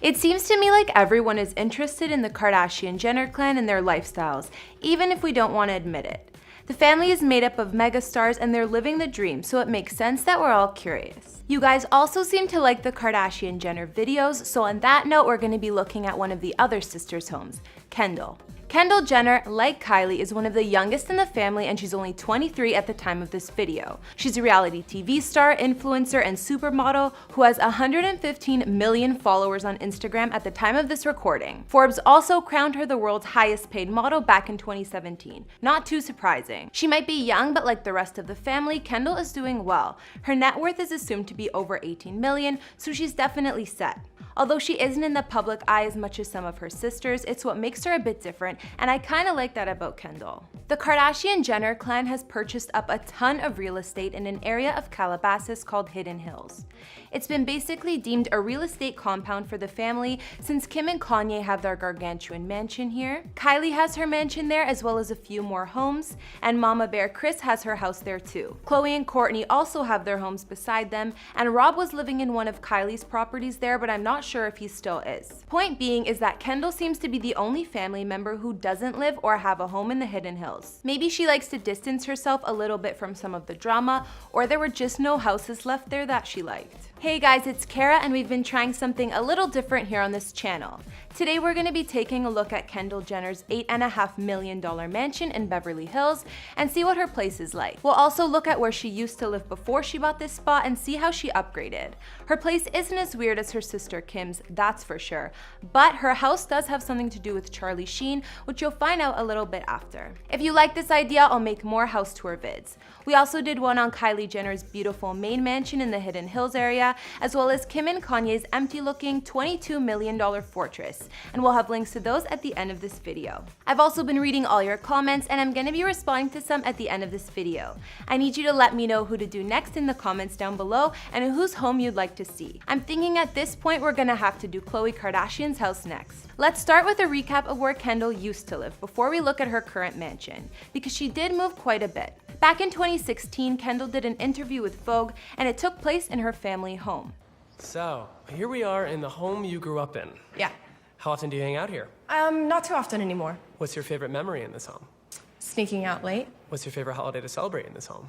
It seems to me like everyone is interested in the Kardashian-Jenner clan and their lifestyles, even if we don't want to admit it. The family is made up of megastars and they're living the dream, so it makes sense that we're all curious. You guys also seem to like the Kardashian-Jenner videos, so on that note, we're going to be looking at one of the other sisters' homes, Kendall. Kendall Jenner, like Kylie, is one of the youngest in the family and she's only 23 at the time of this video. She's a reality TV star, influencer, and supermodel who has 115 million followers on Instagram at the time of this recording. Forbes also crowned her the world's highest paid model back in 2017. Not too surprising. She might be young, but like the rest of the family, Kendall is doing well. Her net worth is assumed to be over 18 million, so she's definitely set. Although she isn't in the public eye as much as some of her sisters, it's what makes her a bit different, and I kinda like that about Kendall. The Kardashian-Jenner clan has purchased up a ton of real estate in an area of Calabasas called Hidden Hills. It's been basically deemed a real estate compound for the family since Kim and Kanye have their gargantuan mansion here. Kylie has her mansion there as well as a few more homes, and Mama Bear Kris has her house there too. Khloe and Kourtney also have their homes beside them, and Rob was living in one of Kylie's properties there, but I'm not sure if he still is. Point being is that Kendall seems to be the only family member who doesn't live or have a home in the Hidden Hills. Maybe she likes to distance herself a little bit from some of the drama, or there were just no houses left there that she liked. Hey guys, it's Kara and we've been trying something a little different here on this channel. Today we're going to be taking a look at Kendall Jenner's $8.5 million mansion in Beverly Hills and see what her place is like. We'll also look at where she used to live before she bought this spot and see how she upgraded. Her place isn't as weird as her sister Kim's, that's for sure, but her house does have something to do with Charlie Sheen, which you'll find out a little bit after. If you like this idea, I'll make more house tour vids. We also did one on Kylie Jenner's beautiful main mansion in the Hidden Hills area, as well as Kim and Kanye's empty-looking $22 million fortress, and we'll have links to those at the end of this video. I've also been reading all your comments, and I'm gonna be responding to some at the end of this video. I need you to let me know who to do next in the comments down below, and whose home you'd like to see. I'm thinking at this point we're gonna have to do Khloe Kardashian's house next. Let's start with a recap of where Kendall used to live before we look at her current mansion, because she did move quite a bit. Back in 2016, Kendall did an interview with Vogue, and it took place in her family home. So, here we are in the home you grew up in. Yeah. How often do you hang out here? Not too often anymore. What's your favorite memory in this home? Sneaking out late. What's your favorite holiday to celebrate in this home?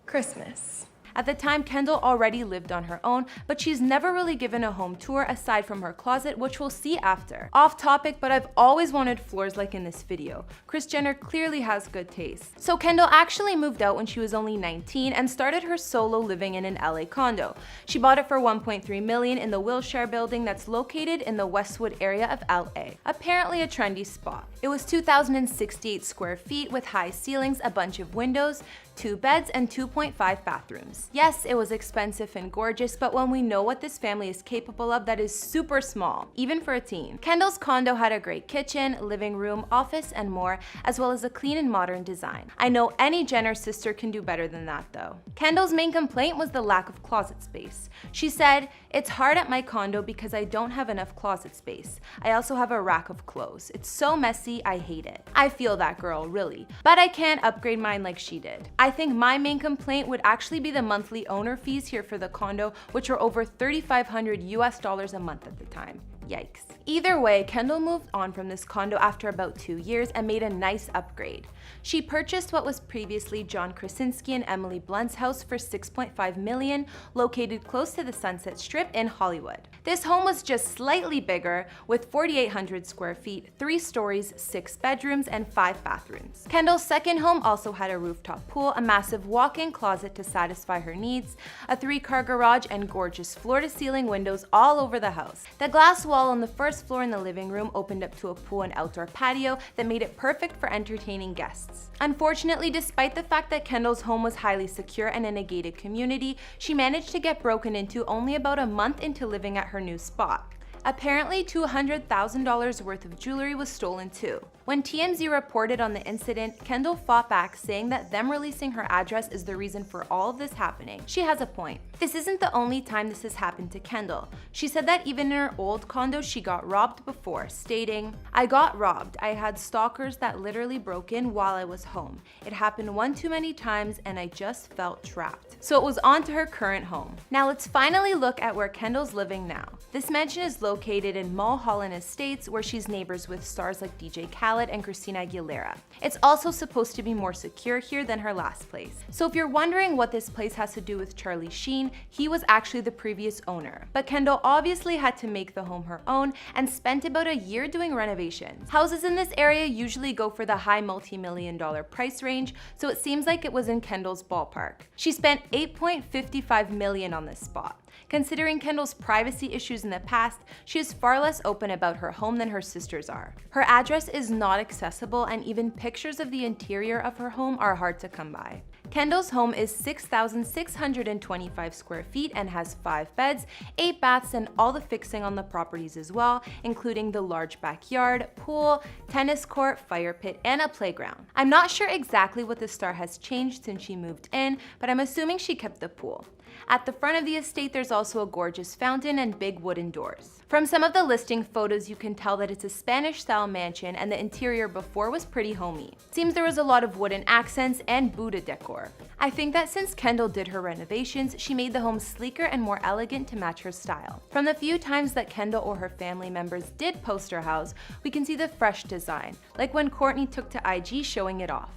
Christmas. At the time, Kendall already lived on her own, but she's never really given a home tour aside from her closet, which we'll see after. Off topic, but I've always wanted floors like in this video. Kris Jenner clearly has good taste. So Kendall actually moved out when she was only 19 and started her solo living in an LA condo. She bought it for $1.3 million in the Wilshire building that's located in the Westwood area of LA. Apparently a trendy spot. It was 2,068 square feet with high ceilings, a bunch of windows, 2 beds, and 2.5 bathrooms. Yes, it was expensive and gorgeous, but when we know what this family is capable of, that is super small, even for a teen. Kendall's condo had a great kitchen, living room, office, and more, as well as a clean and modern design. I know any Jenner sister can do better than that though. Kendall's main complaint was the lack of closet space. She said, "It's hard at my condo because I don't have enough closet space. I also have a rack of clothes. It's so messy, I hate it." I feel that girl, really. But I can't upgrade mine like she did. I think my main complaint would actually be the monthly owner fees here for the condo, which were over $3,500 a month at the time. Yikes. Either way, Kendall moved on from this condo after about 2 years and made a nice upgrade. She purchased what was previously John Krasinski and Emily Blunt's house for $6.5 million, located close to the Sunset Strip in Hollywood. This home was just slightly bigger, with 4,800 square feet, 3 stories, 6 bedrooms, and 5 bathrooms. Kendall's second home also had a rooftop pool, a massive walk-in closet to satisfy her needs, a 3-car garage, and gorgeous floor-to-ceiling windows all over the house. The glass wall on the first floor in the living room opened up to a pool and outdoor patio that made it perfect for entertaining guests. Unfortunately, despite the fact that Kendall's home was highly secure and in a gated community, she managed to get broken into only about a month into living at her new spot. Apparently, $200,000 worth of jewelry was stolen too. When TMZ reported on the incident, Kendall fought back, saying that them releasing her address is the reason for all of this happening. She has a point. This isn't the only time this has happened to Kendall. She said that even in her old condo, she got robbed before, stating, "I got robbed. I had stalkers that literally broke in while I was home. It happened one too many times and I just felt trapped." So it was on to her current home. Now let's finally look at where Kendall's living now. This mansion is located in Mulholland Estates, where she's neighbors with stars like DJ Khaled and Christina Aguilera. It's also supposed to be more secure here than her last place. So if you're wondering what this place has to do with Charlie Sheen, he was actually the previous owner. But Kendall obviously had to make the home her own and spent about a year doing renovations. Houses in this area usually go for the high multi-million-dollar price range, so it seems like it was in Kendall's ballpark. She spent $8.55 million on this spot. Considering Kendall's privacy issues in the past, she is far less open about her home than her sisters are. Her address is not accessible, and even pictures of the interior of her home are hard to come by. Kendall's home is 6,625 square feet and has 5 beds, 8 baths, and all the fixing on the properties as well, including the large backyard, pool, tennis court, fire pit, and a playground. I'm not sure exactly what the star has changed since she moved in, but I'm assuming she kept the pool. At the front of the estate, there's also a gorgeous fountain and big wooden doors. From some of the listing photos, you can tell that it's a Spanish-style mansion, and the interior before was pretty homey. Seems there was a lot of wooden accents and Buddha decor. I think that since Kendall did her renovations, she made the home sleeker and more elegant to match her style. From the few times that Kendall or her family members did post her house, we can see the fresh design, like when Courtney took to IG showing it off.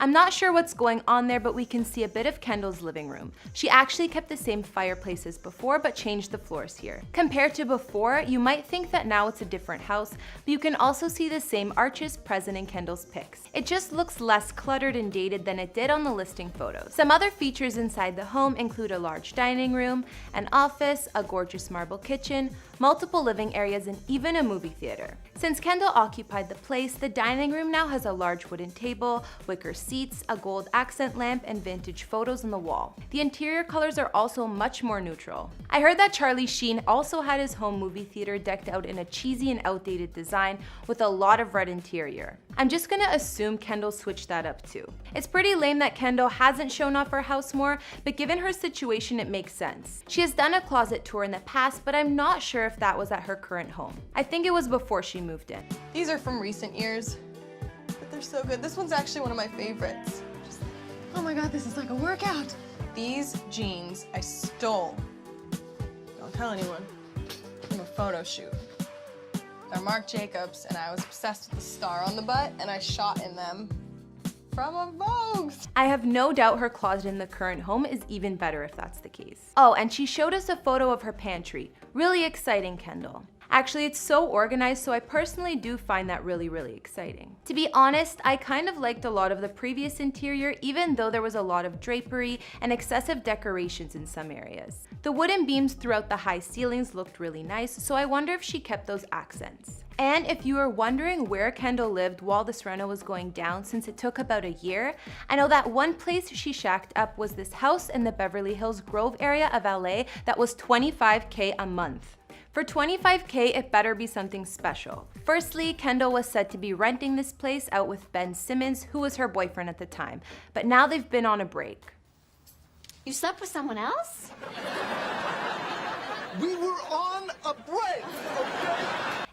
I'm not sure what's going on there, but we can see a bit of Kendall's living room. She actually kept the same fireplace as before, but changed the floors here. Compared to before, you might think that now it's a different house, but you can also see the same arches present in Kendall's pics. It just looks less cluttered and dated than it did on the listing photos. Some other features inside the home include a large dining room, an office, a gorgeous marble kitchen, multiple living areas, and even a movie theater. Since Kendall occupied the place, the dining room now has a large wooden table, wicker seats, a gold accent lamp, and vintage photos on the wall. The interior colors are also much more neutral. I heard that Charlie Sheen also had his home movie theater decked out in a cheesy and outdated design with a lot of red interior. I'm just gonna assume Kendall switched that up too. It's pretty lame that Kendall hasn't shown off her house more, but given her situation, it makes sense. She has done a closet tour in the past, but I'm not sure if that was at her current home. I think it was before she moved in. These are from recent years, but they're so good. This one's actually one of my favorites. Oh my God, this is like a workout. These jeans I stole, don't tell anyone, from a photo shoot. They're Marc Jacobs, and I was obsessed with the star on the butt, and I shot in them from a Vogue. I have no doubt her closet in the current home is even better if that's the case. Oh, and she showed us a photo of her pantry. Really exciting, Kendall. Actually, it's so organized, so I personally do find that really exciting. To be honest, I kind of liked a lot of the previous interior, even though there was a lot of drapery and excessive decorations in some areas. The wooden beams throughout the high ceilings looked really nice, so I wonder if she kept those accents. And if you are wondering where Kendall lived while this reno was going down, since it took about a year, I know that one place she shacked up was this house in the Beverly Hills Grove area of LA that was $25K a month. For $25K, it better be something special. Firstly, Kendall was said to be renting this place out with Ben Simmons, who was her boyfriend at the time, but now they've been on a break. You slept with someone else? We were on a break, okay?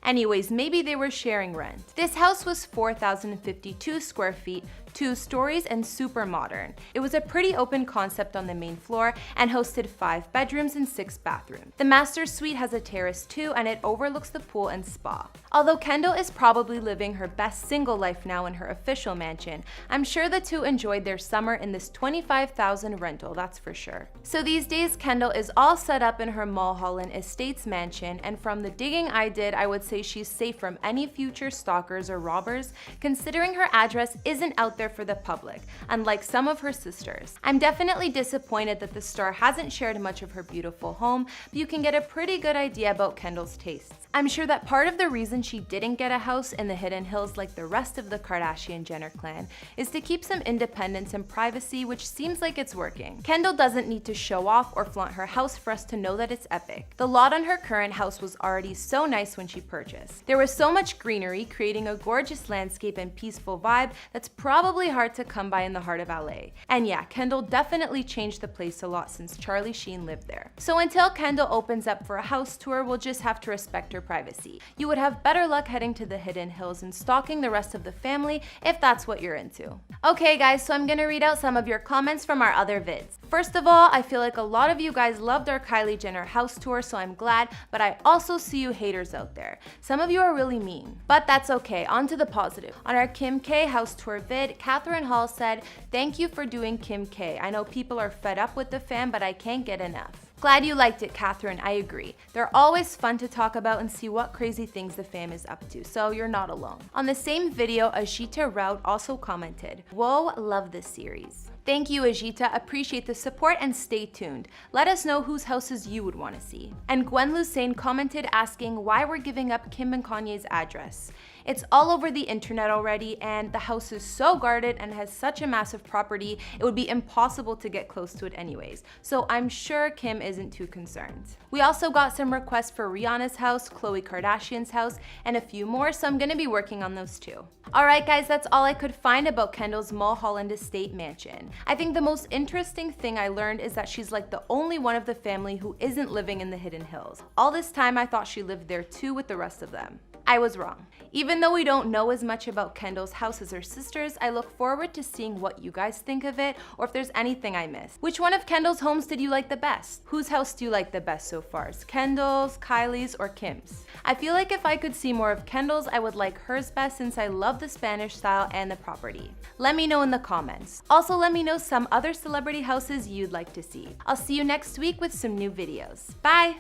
Anyways, maybe they were sharing rent. This house was 4,052 square feet, 2 stories, and super modern. It was a pretty open concept on the main floor and hosted 5 bedrooms and 6 bathrooms. The master suite has a terrace too, and it overlooks the pool and spa. Although Kendall is probably living her best single life now in her official mansion, I'm sure the two enjoyed their summer in this $25,000 rental, that's for sure. So these days, Kendall is all set up in her Mulholland Estates mansion, and from the digging I did, I would say she's safe from any future stalkers or robbers, considering her address isn't out there for the public, unlike some of her sisters. I'm definitely disappointed that the star hasn't shared much of her beautiful home, but you can get a pretty good idea about Kendall's tastes. I'm sure that part of the reason she didn't get a house in the Hidden Hills like the rest of the Kardashian-Jenner clan is to keep some independence and privacy, which seems like it's working. Kendall doesn't need to show off or flaunt her house for us to know that it's epic. The lot on her current house was already so nice when she purchased. There was so much greenery, creating a gorgeous landscape and peaceful vibe that's probably hard to come by in the heart of LA. And yeah, Kendall definitely changed the place a lot since Charlie Sheen lived there. So until Kendall opens up for a house tour, we'll just have to respect her your privacy. You would have better luck heading to the Hidden Hills and stalking the rest of the family if that's what you're into. Okay guys, so I'm gonna read out some of your comments from our other vids. First of all, I feel like a lot of you guys loved our Kylie Jenner house tour, so I'm glad, but I also see you haters out there. Some of you are really mean, but that's okay. On to the positive. On our Kim K house tour vid, Catherine Hall said, "Thank you for doing Kim K. I know people are fed up with the fam, but I can't get enough." Glad you liked it, Catherine. I agree. They're always fun to talk about and see what crazy things the fam is up to, so you're not alone. On the same video, Ajita Rout also commented, "Whoa, love this series." Thank you, Ajita. Appreciate the support and stay tuned. Let us know whose houses you would want to see. And Gwen Lucene commented asking why we're giving up Kim and Kanye's address. It's all over the internet already, and the house is so guarded and has such a massive property, it would be impossible to get close to it anyways. So I'm sure Kim isn't too concerned. We also got some requests for Rihanna's house, Khloe Kardashian's house, and a few more, so I'm gonna be working on those too. Alright guys, that's all I could find about Kendall's Mulholland Estate mansion. I think the most interesting thing I learned is that she's like the only one of the family who isn't living in the Hidden Hills. All this time I thought she lived there too with the rest of them. I was wrong. Even though we don't know as much about Kendall's house as her sisters, I look forward to seeing what you guys think of it or if there's anything I missed. Which one of Kendall's homes did you like the best? Whose house do you like the best so far? Is Kendall's, Kylie's, or Kim's? I feel like if I could see more of Kendall's, I would like hers best since I love the Spanish style and the property. Let me know in the comments. Also, let me know some other celebrity houses you'd like to see. I'll see you next week with some new videos. Bye!